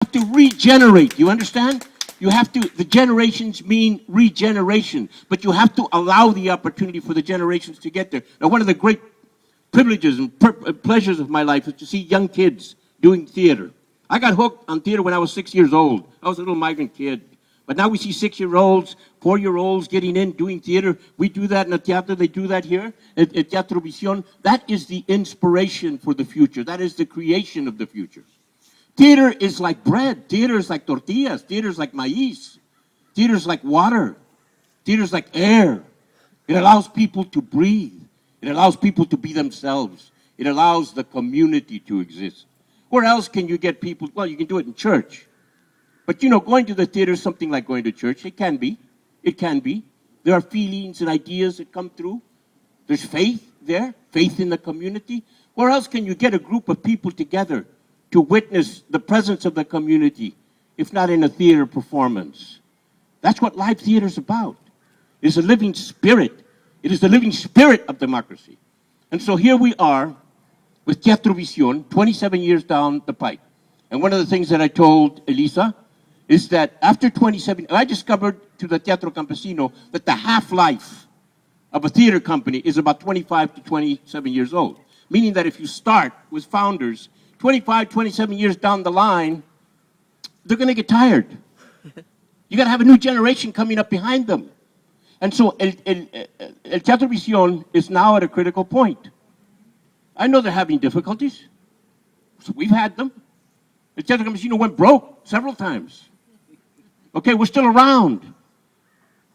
have to regenerate. You understand? You have to, the generations mean regeneration, but you have to allow the opportunity for the generations to get there. Now, one of the great privileges and pleasures of my life is to see young kids doing theater. I got hooked on theater when I was 6 years old. I was a little migrant kid. But now we see 6-year-olds, 4-year-olds getting in, doing theater. We do that in the Teatro. They do that here at Teatro Visión. That is the inspiration for the future. That is the creation of the future. Theater is like bread. Theater is like tortillas. Theater is like maíz. Theater is like water. Theater is like air. It allows people to breathe. It allows people to be themselves. It allows the community to exist. Where else can you get people? Well, you can do it in church. But, you know, going to the theater is something like going to church. It can be. It can be. There are feelings and ideas that come through. There's faith there, faith in the community. Where else can you get a group of people together to witness the presence of the community, if not in a theater performance? That's what live theater is about. It's a living spirit. It is the living spirit of democracy. And so here we are with Teatro Visión, 27 years down the pipe. And one of the things that I told Elisa is that after 27, I discovered through the Teatro Campesino that the half-life of a theater company is about 25 to 27 years old. Meaning that if you start with founders, 25, 27 years down the line, they're going to get tired. You got to have a new generation coming up behind them. And so El Teatro Visión is now at a critical point. I know they're having difficulties. So we've had them. El Teatro Campesino went broke several times. Okay, we're still around.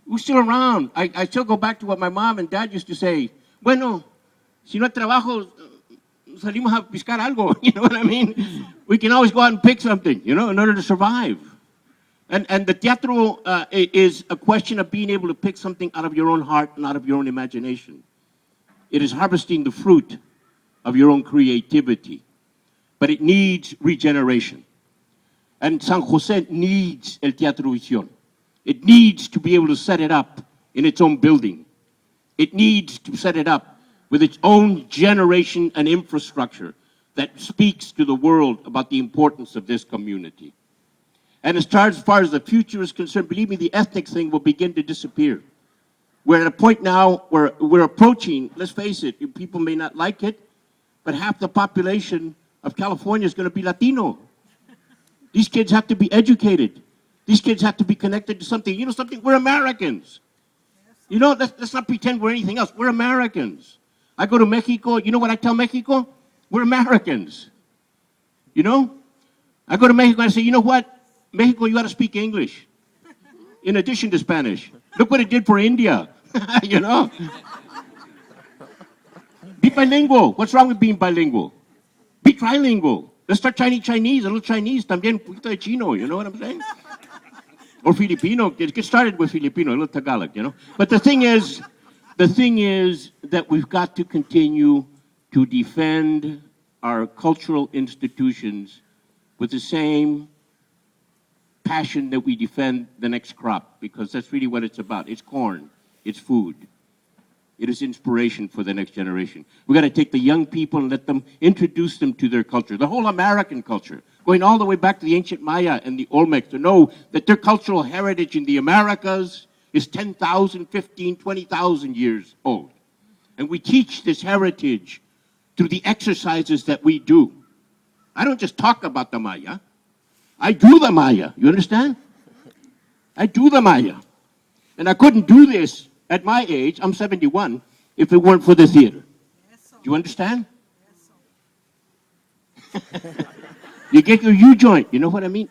We're still around. I still go back to what my mom and dad used to say. Bueno, si no hay trabajo, salimos a piscar algo. You know what I mean? We can always go out and pick something, you know, in order to survive. And the teatro is a question of being able to pick something out of your own heart and out of your own imagination. It is harvesting the fruit of your own creativity. But it needs regeneration. And San Jose needs El Teatro Visión. It needs to be able to set it up in its own building. It needs to set it up with its own generation and infrastructure that speaks to the world about the importance of this community. And as far as the future is concerned, believe me, the ethnic thing will begin to disappear. We're at a point now where we're approaching, let's face it, people may not like it, but half the population of California is going to be Latino. These kids have to be educated. These kids have to be connected to something. You know something? We're Americans. You know, let's not pretend we're anything else. We're Americans. I go to Mexico. You know what I tell Mexico? We're Americans. You know? I go to Mexico and I say, you know what? Mexico, you got to speak English in addition to Spanish. Look what it did for India. You know? Be bilingual. What's wrong with being bilingual? Be trilingual. Let's start Chinese, a little Chinese, también un poquito de chino, you know what I'm saying? Or Filipino, get started with Filipino, a little Tagalog, you know? But the thing is that we've got to continue to defend our cultural institutions with the same passion that we defend the next crop, because that's really what it's about. It's corn, it's food. It is inspiration for the next generation. We've got to take the young people and let them introduce them to their culture, the whole American culture, going all the way back to the ancient Maya and the Olmecs, to know that their cultural heritage in the Americas is 10,000, 15, 20,000 years old. And we teach this heritage through the exercises that we do. I don't just talk about the Maya. I do the Maya. You understand? I do the Maya. And I couldn't do this at my age, I'm 71, if it weren't for the theater. Do you understand? You get your U-joint, you know what I mean?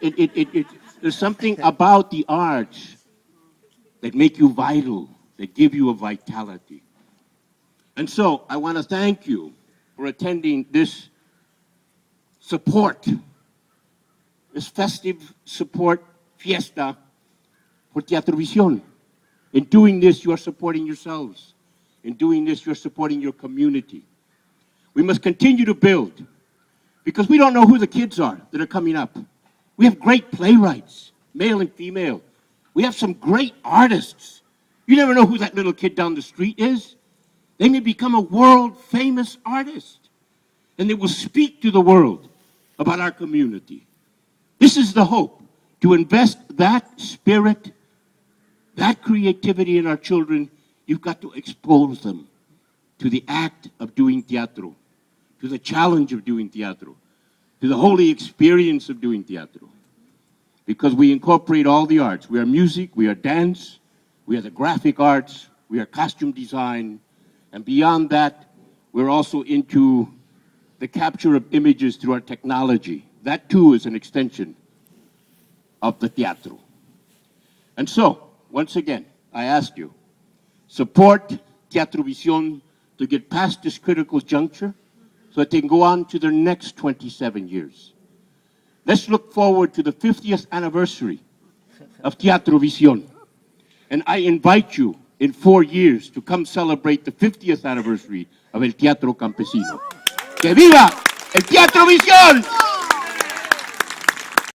There's something about the arts that make you vital, that give you a vitality. And so I want to thank you for attending this support, this festive support fiesta for Teatro Visión. In doing this, you are supporting yourselves. In doing this, you're supporting your community. We must continue to build, because we don't know who the kids are that are coming up. We have great playwrights, male and female. We have some great artists. You never know who that little kid down the street is. They may become a world-famous artist, and they will speak to the world about our community. This is the hope, to invest that spirit, that creativity in our children. You've got to expose them to the act of doing teatro, to the challenge of doing teatro, to the holy experience of doing teatro. Because we incorporate all the arts. We are music, we are dance, we are the graphic arts, we are costume design, and beyond that, we're also into the capture of images through our technology. That too is an extension of the teatro. And so, once again, I ask you, support Teatro Visión to get past this critical juncture so that they can go on to their next 27 years. Let's look forward to the 50th anniversary of Teatro Visión. And I invite you in 4 years to come celebrate the 50th anniversary of El Teatro Campesino. ¡Que viva el Teatro Visión!